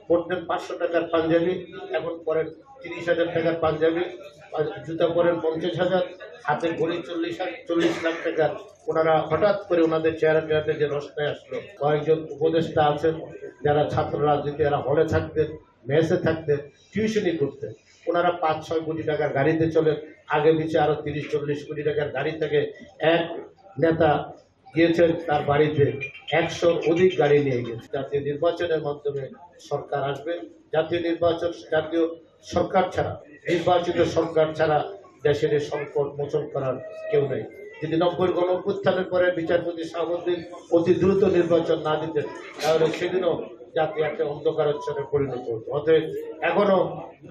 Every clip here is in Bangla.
পড়তেন 500 টাকার পাঞ্জাবি, এখন পরেন 30,000 টাকার পাঞ্জাবি, আর জুতা পরেন 50,000, হাতে ঘড়ি 40 লাখ টাকার। ওনারা হঠাৎ করে ওনাদের চেহারাতে যে রসনায় আসলো। কয়েকজন উপদেষ্টা আছেন যারা ছাত্র রাজনীতি, এরা হলে থাকতেন, মেসে থাকতেন, টিউশনি করতেন। ওনারা 5-6 কোটি টাকার গাড়িতে চলেন, আগে পিছে আরো 30-40 কোটি টাকার গাড়ি থেকে এক নেতা গিয়েছেন তার বাড়িতে 100-র অধিক গাড়ি নিয়ে গেছে। জাতীয় নির্বাচনের মাধ্যমে সরকার আসবে। জাতীয় সরকার ছাড়া, নির্বাচিত সরকার ছাড়া দেশের এই সংকট মোচন করার কেউ নেই। যদি 90-র গণঅভ্যুত্থানের পরে বিচারপতি শাহাবুদ্দিন অতি দ্রুত নির্বাচন না দিতেন, তাহলে সেদিনও জাতি একটা অন্ধকারাচ্ছন্নে পরিণত হতো। অতএব এখনো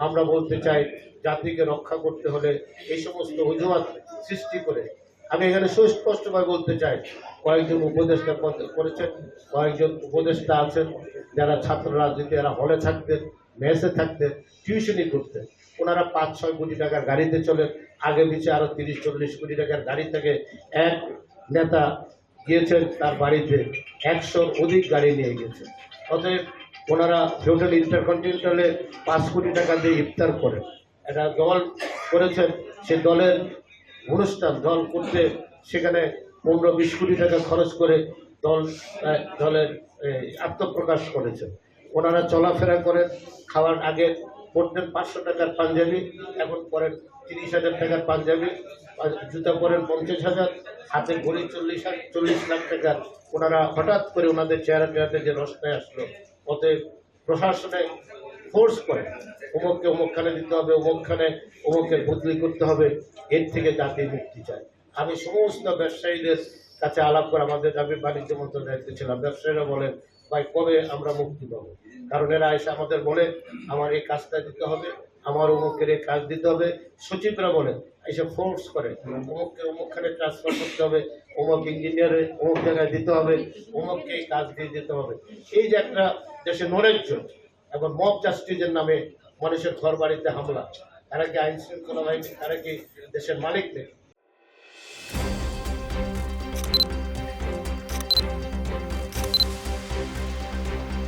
আমরা বলতে চাই, জাতিকে রক্ষা করতে হলে এই সমস্ত অজুহাত সৃষ্টি করে, আমি এখানে সুস্পষ্টভাবে বলতে চাই, কয়েকজন উপদেষ্টা করেছেন, কয়েকজন উপদেষ্টা আছেন যারা ছাত্র রাজনীতি, এরা হলে থাকতেন, মেসে থাকতেন, টিউশনি করতেন। ওনারা 5-6 কোটি টাকার গাড়িতে চলেন, আগে পিছে আরো 30-40 কোটি টাকার গাড়ি থেকে এক নেতা গিয়েছেন তার বাড়িতে 100-র অধিক গাড়ি নিয়ে গেছে। অতএব ওনারা হোটেল ইন্টারকন্টিনেন্টালে 5 কোটি টাকা দিয়ে ইফতার করেন। একটা দল করেছেন, সে দলের অনুষ্ঠান দল করতে সেখানে 15-20 কোটি টাকা খরচ করে দলের আত্মপ্রকাশ করেছেন। ওনারা চলাফেরা করেন, খাওয়ার আগে পড়তেন 500 টাকার পাঞ্জাবি, এখন পরেন 30,000 টাকার পাঞ্জাবি, আর জুতা পরেন 50,000, হাতে ঘড়ি 40 লাখ টাকার। ওনারা হঠাৎ করে ওনাদের চেহারাতে যে রসনায় আসলো। অতএব প্রশাসনে ফোর্স করে অমুককে অমুকখানে দিতে হবে, অমুককে বদলি করতে হবে। এর থেকে জাতি মুক্তি চায়। আমি সমস্ত ব্যবসায়ীদের কাছে আলাপ করে, আমাদের আমি বাণিজ্য মন্ত্রণালয়ে ছিলাম, ব্যবসায়ীরা বলেন, ভাই কবে আমরা মুক্তি পাবো? কারণ এরা এসে আমাদের বলে আমার এই কাজটা দিতে হবে, আমার অমুকের এই কাজ দিতে হবে। সচিবরা বলেন, এসে ফোর্স করে অমুককে অমুকখানে ট্রান্সফার করতে হবে, অমুক ইঞ্জিনিয়ারে অমুক জায়গায় দিতে হবে, অমুককে এই কাজ দিয়ে দিতে হবে। এই যে একটা দেশে নৈরাজ্য এবং মব জাস্টিসের নামে মানুষের ঘর বাড়িতে হামলা, তারা কি আইন শৃঙ্খলা বাহিনী, তারা কি দেশের মালিক নেই?